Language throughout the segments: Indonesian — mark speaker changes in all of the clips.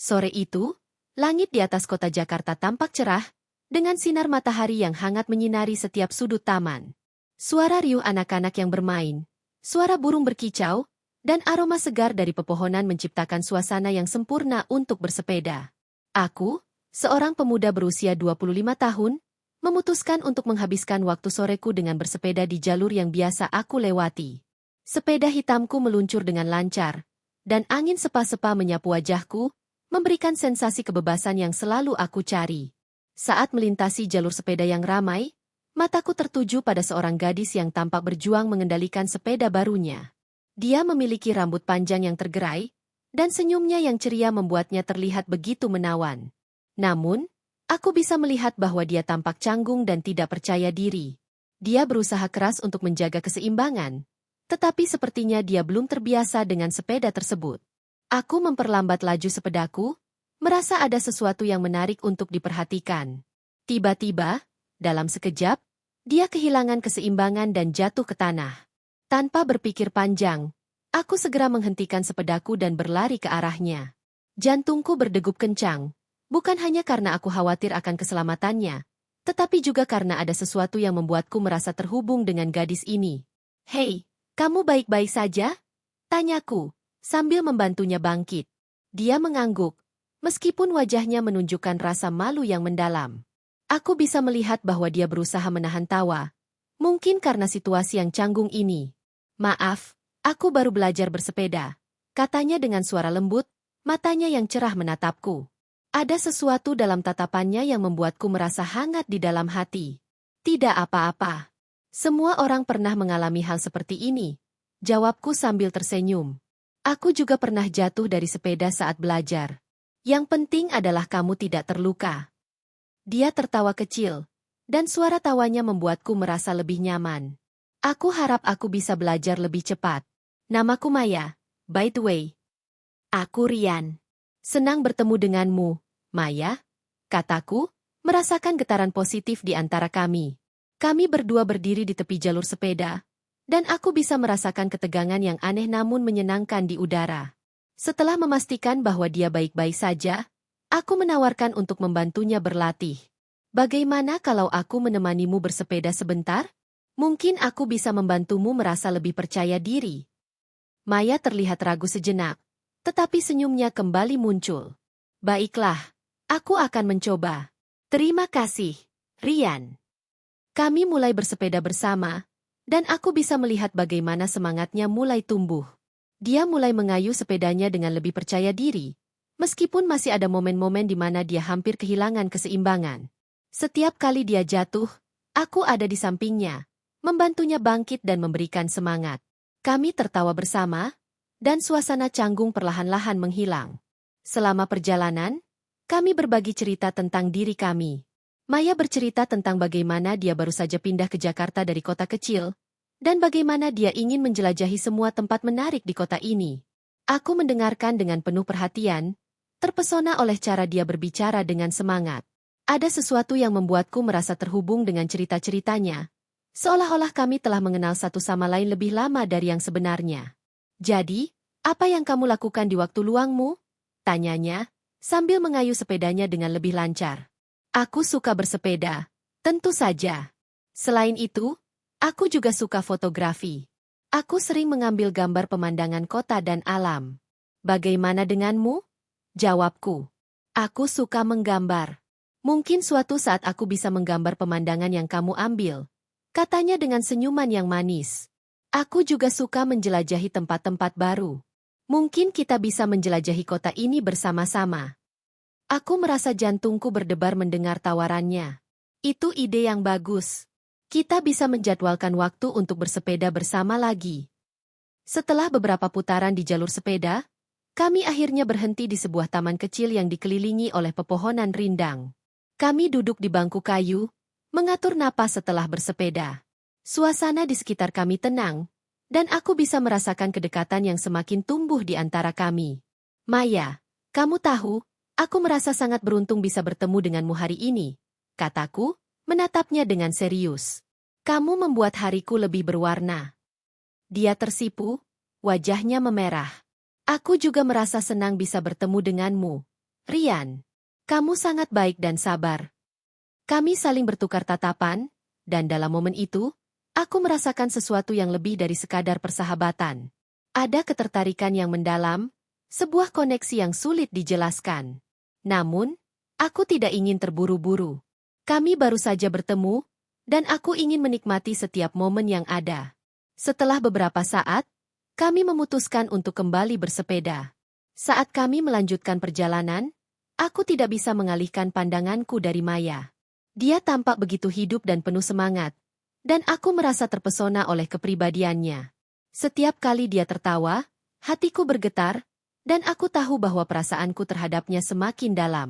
Speaker 1: Sore itu, langit di atas kota Jakarta tampak cerah, dengan sinar matahari yang hangat menyinari setiap sudut taman. Suara riuh anak-anak yang bermain, suara burung berkicau, dan aroma segar dari pepohonan menciptakan suasana yang sempurna untuk bersepeda. Aku, seorang pemuda berusia 25 tahun, memutuskan untuk menghabiskan waktu soreku dengan bersepeda di jalur yang biasa aku lewati. Sepeda hitamku meluncur dengan lancar, dan angin sepa-sepa menyapu wajahku, memberikan sensasi kebebasan yang selalu aku cari. Saat melintasi jalur sepeda yang ramai, mataku tertuju pada seorang gadis yang tampak berjuang mengendalikan sepeda barunya. Dia memiliki rambut panjang yang tergerai, dan senyumnya yang ceria membuatnya terlihat begitu menawan. Namun, aku bisa melihat bahwa dia tampak canggung dan tidak percaya diri. Dia berusaha keras untuk menjaga keseimbangan, tetapi sepertinya dia belum terbiasa dengan sepeda tersebut. Aku memperlambat laju sepedaku, merasa ada sesuatu yang menarik untuk diperhatikan. Tiba-tiba, dalam sekejap, dia kehilangan keseimbangan dan jatuh ke tanah. Tanpa berpikir panjang, aku segera menghentikan sepedaku dan berlari ke arahnya. Jantungku berdegup kencang, bukan hanya karena aku khawatir akan keselamatannya, tetapi juga karena ada sesuatu yang membuatku merasa terhubung dengan gadis ini. "Hei, kamu baik-baik saja?" tanyaku, sambil membantunya bangkit. Dia mengangguk, meskipun wajahnya menunjukkan rasa malu yang mendalam. Aku bisa melihat bahwa dia berusaha menahan tawa, mungkin karena situasi yang canggung ini. "Maaf, aku baru belajar bersepeda," katanya dengan suara lembut, matanya yang cerah menatapku. Ada sesuatu dalam tatapannya yang membuatku merasa hangat di dalam hati. "Tidak apa-apa. Semua orang pernah mengalami hal seperti ini," jawabku sambil tersenyum. "Aku juga pernah jatuh dari sepeda saat belajar. Yang penting adalah kamu tidak terluka." Dia tertawa kecil, dan suara tawanya membuatku merasa lebih nyaman. "Aku harap aku bisa belajar lebih cepat. Namaku Maya, by the way." "Aku Rian. Senang bertemu denganmu, Maya," kataku, merasakan getaran positif di antara kami. Kami berdua berdiri di tepi jalur sepeda, dan aku bisa merasakan ketegangan yang aneh namun menyenangkan di udara. Setelah memastikan bahwa dia baik-baik saja, aku menawarkan untuk membantunya berlatih. "Bagaimana kalau aku menemanimu bersepeda sebentar? Mungkin aku bisa membantumu merasa lebih percaya diri." Maya terlihat ragu sejenak, tetapi senyumnya kembali muncul. "Baiklah, aku akan mencoba. Terima kasih, Rian." Kami mulai bersepeda bersama, dan aku bisa melihat bagaimana semangatnya mulai tumbuh. Dia mulai mengayuh sepedanya dengan lebih percaya diri, meskipun masih ada momen-momen di mana dia hampir kehilangan keseimbangan. Setiap kali dia jatuh, aku ada di sampingnya, membantunya bangkit dan memberikan semangat. Kami tertawa bersama, dan suasana canggung perlahan-lahan menghilang. Selama perjalanan, kami berbagi cerita tentang diri kami. Maya bercerita tentang bagaimana dia baru saja pindah ke Jakarta dari kota kecil, dan bagaimana dia ingin menjelajahi semua tempat menarik di kota ini. Aku mendengarkan dengan penuh perhatian, terpesona oleh cara dia berbicara dengan semangat. Ada sesuatu yang membuatku merasa terhubung dengan cerita-ceritanya, seolah-olah kami telah mengenal satu sama lain lebih lama dari yang sebenarnya. "Jadi, apa yang kamu lakukan di waktu luangmu?" tanyanya, sambil mengayuh sepedanya dengan lebih lancar. "Aku suka bersepeda, tentu saja. Selain itu, aku juga suka fotografi. Aku sering mengambil gambar pemandangan kota dan alam." "Bagaimana denganmu?" jawabku. "Aku suka menggambar. Mungkin suatu saat aku bisa menggambar pemandangan yang kamu ambil," katanya dengan senyuman yang manis. "Aku juga suka menjelajahi tempat-tempat baru. Mungkin kita bisa menjelajahi kota ini bersama-sama." Aku merasa jantungku berdebar mendengar tawarannya. Itu ide yang bagus. Kita bisa menjadwalkan waktu untuk bersepeda bersama lagi. Setelah beberapa putaran di jalur sepeda, kami akhirnya berhenti di sebuah taman kecil yang dikelilingi oleh pepohonan rindang. Kami duduk di bangku kayu, mengatur napas setelah bersepeda. Suasana di sekitar kami tenang, dan aku bisa merasakan kedekatan yang semakin tumbuh di antara kami. "Maya, kamu tahu, aku merasa sangat beruntung bisa bertemu denganmu hari ini," kataku, menatapnya dengan serius. "Kamu membuat hariku lebih berwarna." Dia tersipu, wajahnya memerah. "Aku juga merasa senang bisa bertemu denganmu," Rian, kamu sangat baik dan sabar. Kami saling bertukar tatapan, dan dalam momen itu, aku merasakan sesuatu yang lebih dari sekadar persahabatan. Ada ketertarikan yang mendalam, sebuah koneksi yang sulit dijelaskan. Namun, aku tidak ingin terburu-buru. Kami baru saja bertemu, dan aku ingin menikmati setiap momen yang ada. Setelah beberapa saat, kami memutuskan untuk kembali bersepeda. Saat kami melanjutkan perjalanan, aku tidak bisa mengalihkan pandanganku dari Maya. Dia tampak begitu hidup dan penuh semangat, dan aku merasa terpesona oleh kepribadiannya. Setiap kali dia tertawa, hatiku bergetar, dan aku tahu bahwa perasaanku terhadapnya semakin dalam.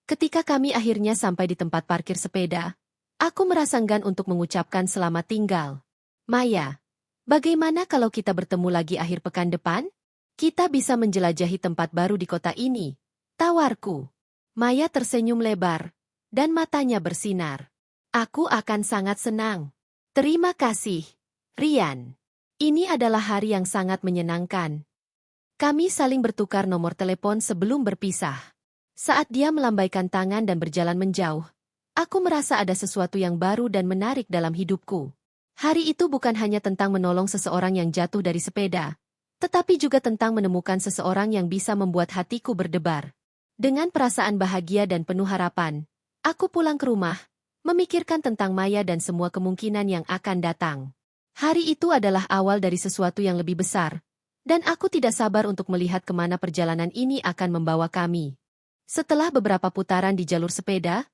Speaker 1: Ketika kami akhirnya sampai di tempat parkir sepeda, aku merasa enggan untuk mengucapkan selamat tinggal. Maya, bagaimana kalau kita bertemu lagi akhir pekan depan? Kita bisa menjelajahi tempat baru di kota ini, tawarku. Maya tersenyum lebar, dan matanya bersinar. Aku akan sangat senang. Terima kasih, Rian. Ini adalah hari yang sangat menyenangkan. Kami saling bertukar nomor telepon sebelum berpisah. Saat dia melambaikan tangan dan berjalan menjauh, aku merasa ada sesuatu yang baru dan menarik dalam hidupku. Hari itu bukan hanya tentang menolong seseorang yang jatuh dari sepeda, tetapi juga tentang menemukan seseorang yang bisa membuat hatiku berdebar. Dengan perasaan bahagia dan penuh harapan, aku pulang ke rumah, memikirkan tentang Maya dan semua kemungkinan yang akan datang. Hari itu adalah awal dari sesuatu yang lebih besar, dan aku tidak sabar untuk melihat kemana perjalanan ini akan membawa kami. Setelah beberapa putaran di jalur sepeda,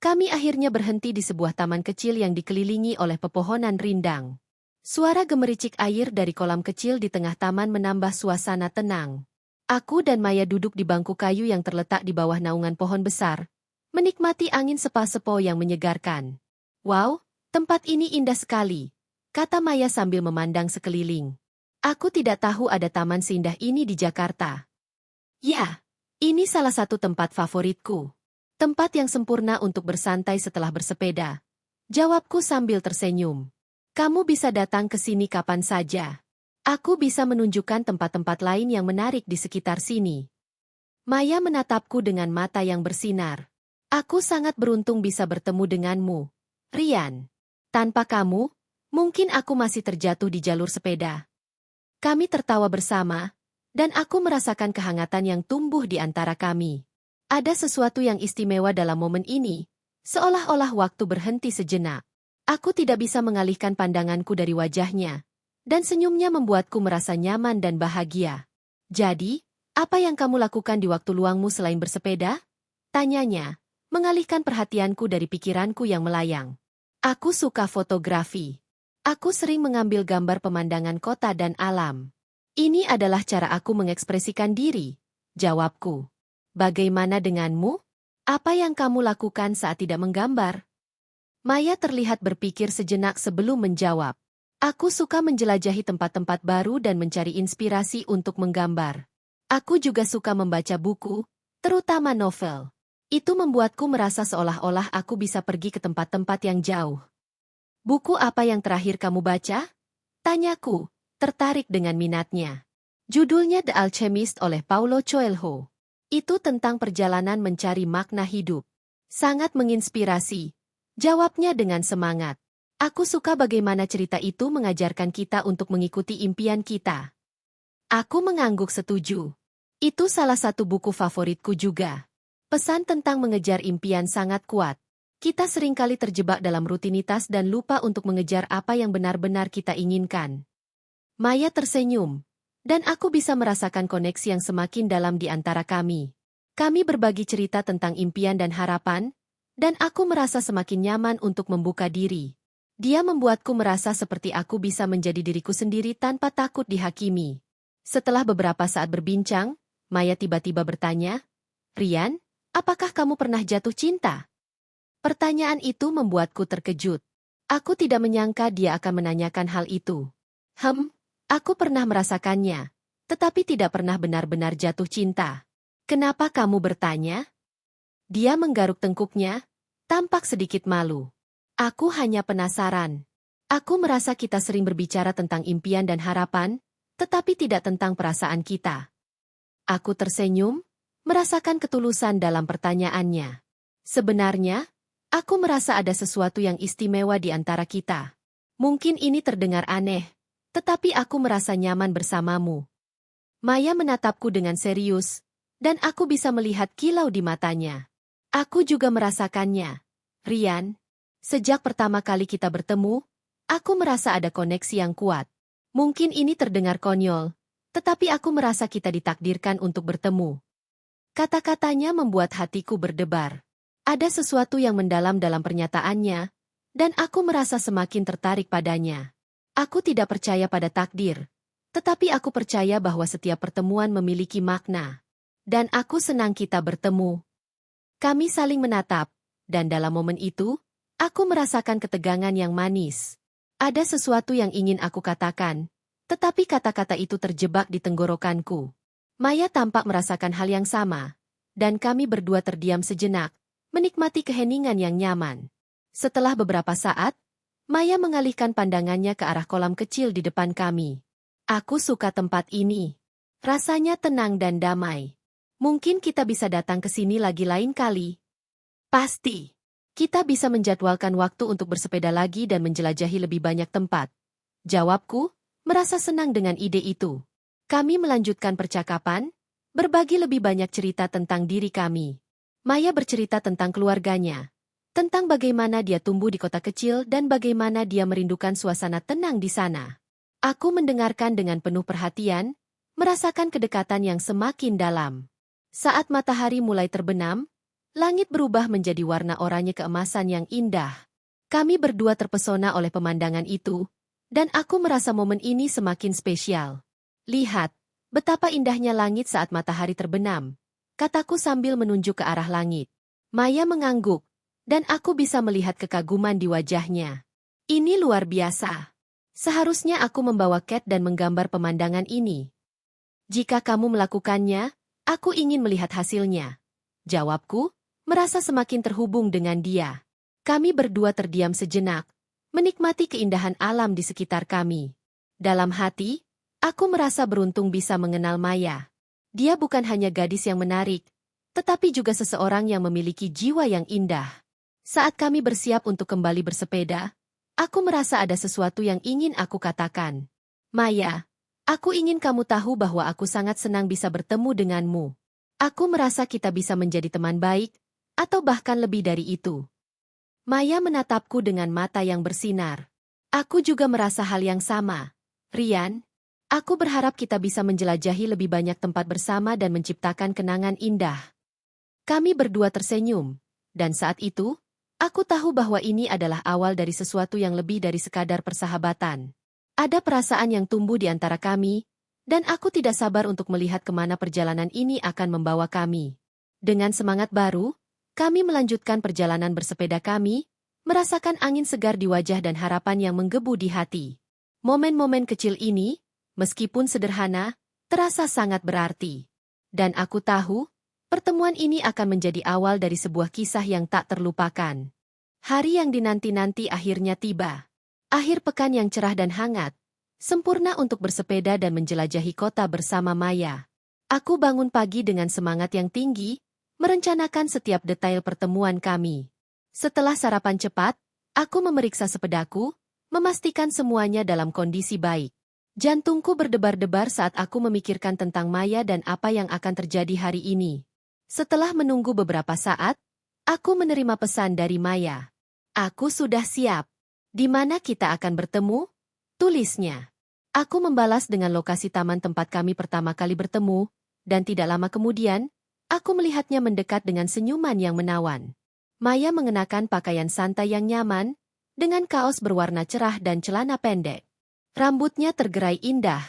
Speaker 1: kami akhirnya berhenti di sebuah taman kecil yang dikelilingi oleh pepohonan rindang. Suara gemericik air dari kolam kecil di tengah taman menambah suasana tenang. Aku dan Maya duduk di bangku kayu yang terletak di bawah naungan pohon besar, menikmati angin sepa-sepo yang menyegarkan. Wow, tempat ini indah sekali, kata Maya sambil memandang sekeliling. Aku tidak tahu ada taman seindah ini di Jakarta. Ya, ini salah satu tempat favoritku. Tempat yang sempurna untuk bersantai setelah bersepeda. Jawabku sambil tersenyum. Kamu bisa datang ke sini kapan saja. Aku bisa menunjukkan tempat-tempat lain yang menarik di sekitar sini. Maya menatapku dengan mata yang bersinar. Aku sangat beruntung bisa bertemu denganmu, Rian. Tanpa kamu, mungkin aku masih terjatuh di jalur sepeda. Kami tertawa bersama, dan aku merasakan kehangatan yang tumbuh di antara kami. Ada sesuatu yang istimewa dalam momen ini, seolah-olah waktu berhenti sejenak. Aku tidak bisa mengalihkan pandanganku dari wajahnya, dan senyumnya membuatku merasa nyaman dan bahagia. Jadi, apa yang kamu lakukan di waktu luangmu selain bersepeda? Tanyanya, mengalihkan perhatianku dari pikiranku yang melayang. Aku suka fotografi. Aku sering mengambil gambar pemandangan kota dan alam. Ini adalah cara aku mengekspresikan diri, jawabku. Bagaimana denganmu? Apa yang kamu lakukan saat tidak menggambar? Maya terlihat berpikir sejenak sebelum menjawab. Aku suka menjelajahi tempat-tempat baru dan mencari inspirasi untuk menggambar. Aku juga suka membaca buku, terutama novel. Itu membuatku merasa seolah-olah aku bisa pergi ke tempat-tempat yang jauh. Buku apa yang terakhir kamu baca? Tanyaku, tertarik dengan minatnya. Judulnya The Alchemist oleh Paulo Coelho. Itu tentang perjalanan mencari makna hidup. Sangat menginspirasi. Jawabnya dengan semangat. Aku suka bagaimana cerita itu mengajarkan kita untuk mengikuti impian kita. Aku mengangguk setuju. Itu salah satu buku favoritku juga. Pesan tentang mengejar impian sangat kuat. Kita seringkali terjebak dalam rutinitas dan lupa untuk mengejar apa yang benar-benar kita inginkan. Maya tersenyum, dan aku bisa merasakan koneksi yang semakin dalam di antara kami. Kami berbagi cerita tentang impian dan harapan, dan aku merasa semakin nyaman untuk membuka diri. Dia membuatku merasa seperti aku bisa menjadi diriku sendiri tanpa takut dihakimi. Setelah beberapa saat berbincang, Maya tiba-tiba bertanya, Rian, apakah kamu pernah jatuh cinta? Pertanyaan itu membuatku terkejut. Aku tidak menyangka dia akan menanyakan hal itu. Aku pernah merasakannya, tetapi tidak pernah benar-benar jatuh cinta. Kenapa kamu bertanya? Dia menggaruk tengkuknya, tampak sedikit malu. Aku hanya penasaran. Aku merasa kita sering berbicara tentang impian dan harapan, tetapi tidak tentang perasaan kita. Aku tersenyum, merasakan ketulusan dalam pertanyaannya. Sebenarnya, aku merasa ada sesuatu yang istimewa di antara kita. Mungkin ini terdengar aneh, tetapi aku merasa nyaman bersamamu. Maya menatapku dengan serius, dan aku bisa melihat kilau di matanya. Aku juga merasakannya. Rian, sejak pertama kali kita bertemu, aku merasa ada koneksi yang kuat. Mungkin ini terdengar konyol, tetapi aku merasa kita ditakdirkan untuk bertemu. Kata-katanya membuat hatiku berdebar. Ada sesuatu yang mendalam dalam pernyataannya, dan aku merasa semakin tertarik padanya. Aku tidak percaya pada takdir, tetapi aku percaya bahwa setiap pertemuan memiliki makna. Dan aku senang kita bertemu. Kami saling menatap, dan dalam momen itu, aku merasakan ketegangan yang manis. Ada sesuatu yang ingin aku katakan, tetapi kata-kata itu terjebak di tenggorokanku. Maya tampak merasakan hal yang sama, dan kami berdua terdiam sejenak, menikmati keheningan yang nyaman. Setelah beberapa saat, Maya mengalihkan pandangannya ke arah kolam kecil di depan kami. Aku suka tempat ini. Rasanya tenang dan damai. Mungkin kita bisa datang ke sini lagi lain kali. Pasti. Kita bisa menjadwalkan waktu untuk bersepeda lagi dan menjelajahi lebih banyak tempat. Jawabku, merasa senang dengan ide itu. Kami melanjutkan percakapan, berbagi lebih banyak cerita tentang diri kami. Maya bercerita tentang keluarganya, tentang bagaimana dia tumbuh di kota kecil dan bagaimana dia merindukan suasana tenang di sana. Aku mendengarkan dengan penuh perhatian, merasakan kedekatan yang semakin dalam. Saat matahari mulai terbenam, langit berubah menjadi warna oranye keemasan yang indah. Kami berdua terpesona oleh pemandangan itu, dan aku merasa momen ini semakin spesial. Lihat, betapa indahnya langit saat matahari terbenam, kataku sambil menunjuk ke arah langit. Maya mengangguk, dan aku bisa melihat kekaguman di wajahnya. Ini luar biasa. Seharusnya aku membawa Cat dan menggambar pemandangan ini. Jika kamu melakukannya, aku ingin melihat hasilnya. Jawabku, merasa semakin terhubung dengan dia. Kami berdua terdiam sejenak, menikmati keindahan alam di sekitar kami. Dalam hati, aku merasa beruntung bisa mengenal Maya. Dia bukan hanya gadis yang menarik, tetapi juga seseorang yang memiliki jiwa yang indah. Saat kami bersiap untuk kembali bersepeda, aku merasa ada sesuatu yang ingin aku katakan. Maya, aku ingin kamu tahu bahwa aku sangat senang bisa bertemu denganmu. Aku merasa kita bisa menjadi teman baik, atau bahkan lebih dari itu. Maya menatapku dengan mata yang bersinar. Aku juga merasa hal yang sama. Rian, aku berharap kita bisa menjelajahi lebih banyak tempat bersama dan menciptakan kenangan indah. Kami berdua tersenyum, dan saat itu, aku tahu bahwa ini adalah awal dari sesuatu yang lebih dari sekadar persahabatan. Ada perasaan yang tumbuh di antara kami, dan aku tidak sabar untuk melihat kemana perjalanan ini akan membawa kami. Dengan semangat baru, kami melanjutkan perjalanan bersepeda kami, merasakan angin segar di wajah dan harapan yang menggebu di hati. Momen-momen kecil ini, meskipun sederhana, terasa sangat berarti. Dan aku tahu, pertemuan ini akan menjadi awal dari sebuah kisah yang tak terlupakan. Hari yang dinanti-nanti akhirnya tiba. Akhir pekan yang cerah dan hangat, sempurna untuk bersepeda dan menjelajahi kota bersama Maya. Aku bangun pagi dengan semangat yang tinggi, merencanakan setiap detail pertemuan kami. Setelah sarapan cepat, aku memeriksa sepedaku, memastikan semuanya dalam kondisi baik. Jantungku berdebar-debar saat aku memikirkan tentang Maya dan apa yang akan terjadi hari ini. Setelah menunggu beberapa saat, aku menerima pesan dari Maya. Aku sudah siap. Di mana kita akan bertemu? Tulisnya. Aku membalas dengan lokasi taman tempat kami pertama kali bertemu, dan tidak lama kemudian, aku melihatnya mendekat dengan senyuman yang menawan. Maya mengenakan pakaian santai yang nyaman, dengan kaos berwarna cerah dan celana pendek. Rambutnya tergerai indah,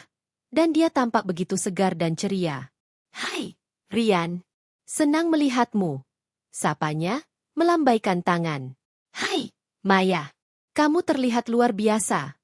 Speaker 1: dan dia tampak begitu segar dan ceria. Hai, Rian. Senang melihatmu. Sapanya, melambaikan tangan. Hai, Maya. Kamu terlihat luar biasa.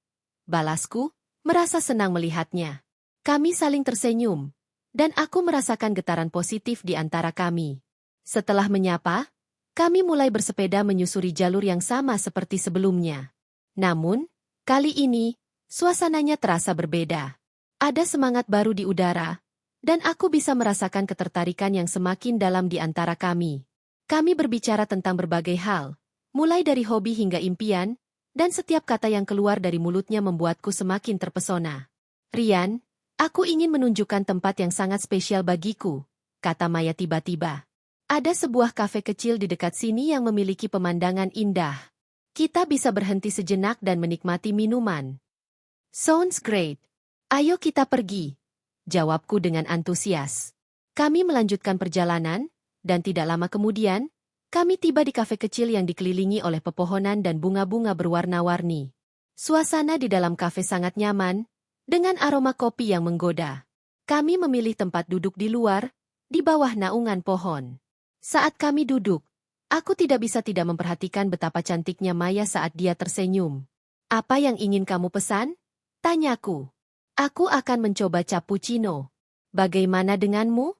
Speaker 1: Balasku, merasa senang melihatnya. Kami saling tersenyum, dan aku merasakan getaran positif di antara kami. Setelah menyapa, kami mulai bersepeda menyusuri jalur yang sama seperti sebelumnya. Namun, kali ini, suasananya terasa berbeda. Ada semangat baru di udara, Dan aku bisa merasakan ketertarikan yang semakin dalam di antara kami. Kami berbicara tentang berbagai hal, mulai dari hobi hingga impian, dan setiap kata yang keluar dari mulutnya membuatku semakin terpesona. Rian, aku ingin menunjukkan tempat yang sangat spesial bagiku, kata Maya tiba-tiba. Ada sebuah kafe kecil di dekat sini yang memiliki pemandangan indah. Kita bisa berhenti sejenak dan menikmati minuman. Sounds great. Ayo kita pergi, jawabku dengan antusias. Kami melanjutkan perjalanan, dan tidak lama kemudian, kami tiba di kafe kecil yang dikelilingi oleh pepohonan dan bunga-bunga berwarna-warni. Suasana di dalam kafe sangat nyaman, dengan aroma kopi yang menggoda. Kami memilih tempat duduk di luar, di bawah naungan pohon. Saat kami duduk, aku tidak bisa tidak memperhatikan betapa cantiknya Maya saat dia tersenyum. Apa yang ingin kamu pesan? Tanyaku. Aku akan mencoba cappuccino. Bagaimana denganmu?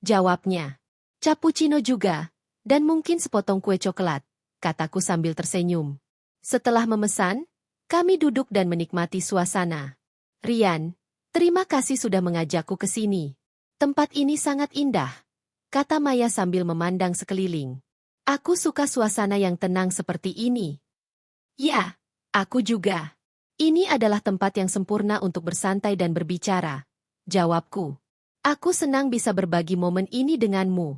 Speaker 1: Jawabnya. Cappuccino juga, dan mungkin sepotong kue coklat, kataku sambil tersenyum. Setelah memesan, kami duduk dan menikmati suasana. Rian, terima kasih sudah mengajakku ke sini. Tempat ini sangat indah, kata Maya sambil memandang sekeliling. Aku suka suasana yang tenang seperti ini. Ya, aku juga. Ini adalah tempat yang sempurna untuk bersantai dan berbicara, jawabku. Aku senang bisa berbagi momen ini denganmu.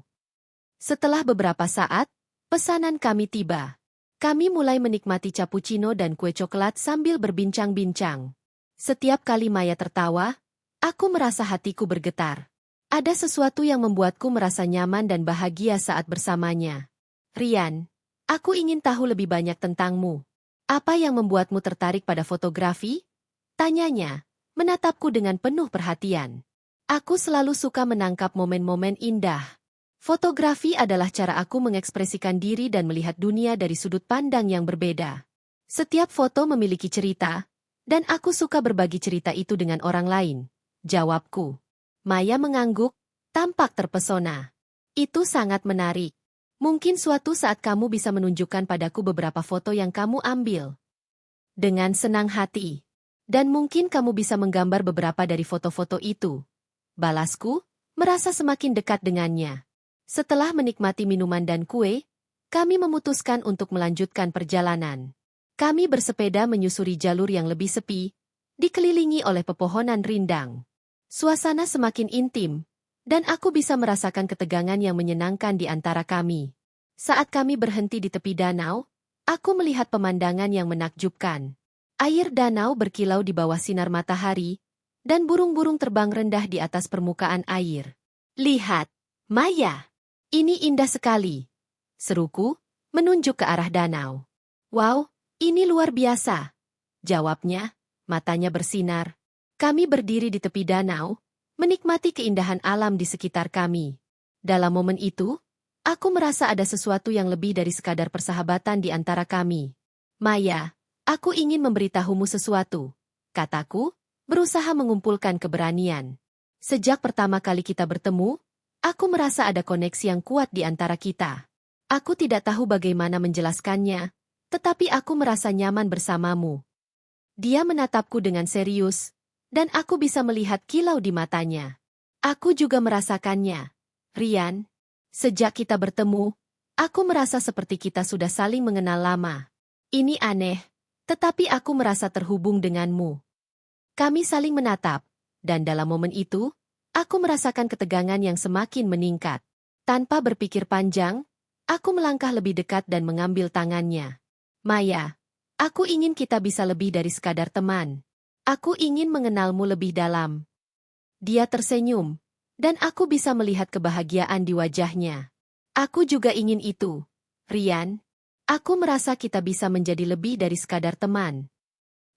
Speaker 1: Setelah beberapa saat, pesanan kami tiba. Kami mulai menikmati cappuccino dan kue coklat sambil berbincang-bincang. Setiap kali Maya tertawa, aku merasa hatiku bergetar. Ada sesuatu yang membuatku merasa nyaman dan bahagia saat bersamanya. Rian, aku ingin tahu lebih banyak tentangmu. Apa yang membuatmu tertarik pada fotografi? Tanyanya, menatapku dengan penuh perhatian. Aku selalu suka menangkap momen-momen indah. Fotografi adalah cara aku mengekspresikan diri dan melihat dunia dari sudut pandang yang berbeda. Setiap foto memiliki cerita, dan aku suka berbagi cerita itu dengan orang lain, jawabku. Maya mengangguk, tampak terpesona. Itu sangat menarik. Mungkin suatu saat kamu bisa menunjukkan padaku beberapa foto yang kamu ambil. Dengan senang hati. Dan mungkin kamu bisa menggambar beberapa dari foto-foto itu. Balasku, merasa semakin dekat dengannya. Setelah menikmati minuman dan kue, kami memutuskan untuk melanjutkan perjalanan. Kami bersepeda menyusuri jalur yang lebih sepi, dikelilingi oleh pepohonan rindang. Suasana semakin intim, dan aku bisa merasakan ketegangan yang menyenangkan di antara kami. Saat kami berhenti di tepi danau, aku melihat pemandangan yang menakjubkan. Air danau berkilau di bawah sinar matahari, dan burung-burung terbang rendah di atas permukaan air. Lihat, Maya! Ini indah sekali, seruku, menunjuk ke arah danau. Wow, ini luar biasa, jawabnya, matanya bersinar. Kami berdiri di tepi danau, menikmati keindahan alam di sekitar kami. Dalam momen itu, aku merasa ada sesuatu yang lebih dari sekadar persahabatan di antara kami. Maya, aku ingin memberitahumu sesuatu, kataku, berusaha mengumpulkan keberanian. Sejak pertama kali kita bertemu, aku merasa ada koneksi yang kuat di antara kita. Aku tidak tahu bagaimana menjelaskannya, tetapi aku merasa nyaman bersamamu. Dia menatapku dengan serius, dan aku bisa melihat kilau di matanya. Aku juga merasakannya. Rian, sejak kita bertemu, aku merasa seperti kita sudah saling mengenal lama. Ini aneh, tetapi aku merasa terhubung denganmu. Kami saling menatap, dan dalam momen itu, aku merasakan ketegangan yang semakin meningkat. Tanpa berpikir panjang, aku melangkah lebih dekat dan mengambil tangannya. Maya, aku ingin kita bisa lebih dari sekadar teman. Aku ingin mengenalmu lebih dalam. Dia tersenyum, dan aku bisa melihat kebahagiaan di wajahnya. Aku juga ingin itu. Rian, aku merasa kita bisa menjadi lebih dari sekadar teman.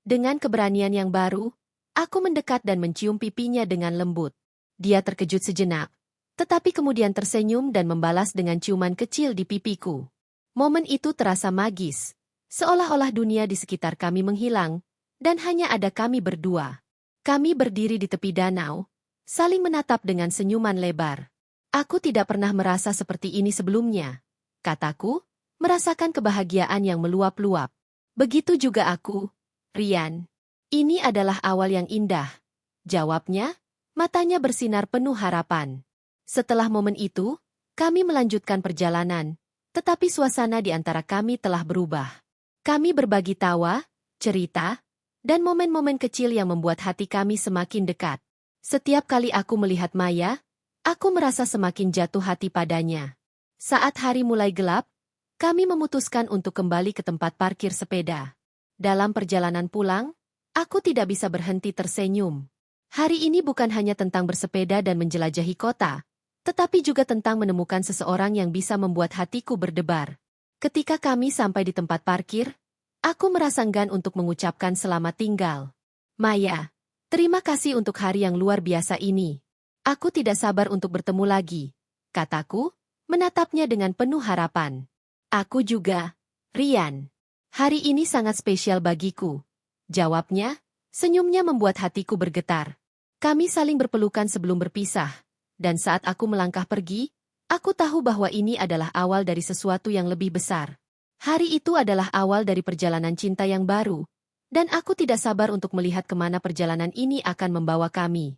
Speaker 1: Dengan keberanian yang baru, aku mendekat dan mencium pipinya dengan lembut. Dia terkejut sejenak, tetapi kemudian tersenyum dan membalas dengan ciuman kecil di pipiku. Momen itu terasa magis, seolah-olah dunia di sekitar kami menghilang, dan hanya ada kami berdua. Kami berdiri di tepi danau, saling menatap dengan senyuman lebar. Aku tidak pernah merasa seperti ini sebelumnya, kataku, merasakan kebahagiaan yang meluap-luap. Begitu juga aku, Rian. Ini adalah awal yang indah, jawabnya, Matanya bersinar penuh harapan. Setelah momen itu, kami melanjutkan perjalanan, tetapi suasana di antara kami telah berubah. Kami berbagi tawa, cerita, dan momen-momen kecil yang membuat hati kami semakin dekat. Setiap kali aku melihat Maya, aku merasa semakin jatuh hati padanya. Saat hari mulai gelap, kami memutuskan untuk kembali ke tempat parkir sepeda. Dalam perjalanan pulang, aku tidak bisa berhenti tersenyum. Hari ini bukan hanya tentang bersepeda dan menjelajahi kota, tetapi juga tentang menemukan seseorang yang bisa membuat hatiku berdebar. Ketika kami sampai di tempat parkir, aku merasa enggan untuk mengucapkan selamat tinggal. Maya, terima kasih untuk hari yang luar biasa ini. Aku tidak sabar untuk bertemu lagi, kataku, menatapnya dengan penuh harapan. Aku juga, Rian. Hari ini sangat spesial bagiku. Jawabnya, senyumnya membuat hatiku bergetar. Kami saling berpelukan sebelum berpisah. Dan saat aku melangkah pergi, aku tahu bahwa ini adalah awal dari sesuatu yang lebih besar. Hari itu adalah awal dari perjalanan cinta yang baru, dan aku tidak sabar untuk melihat kemana perjalanan ini akan membawa kami.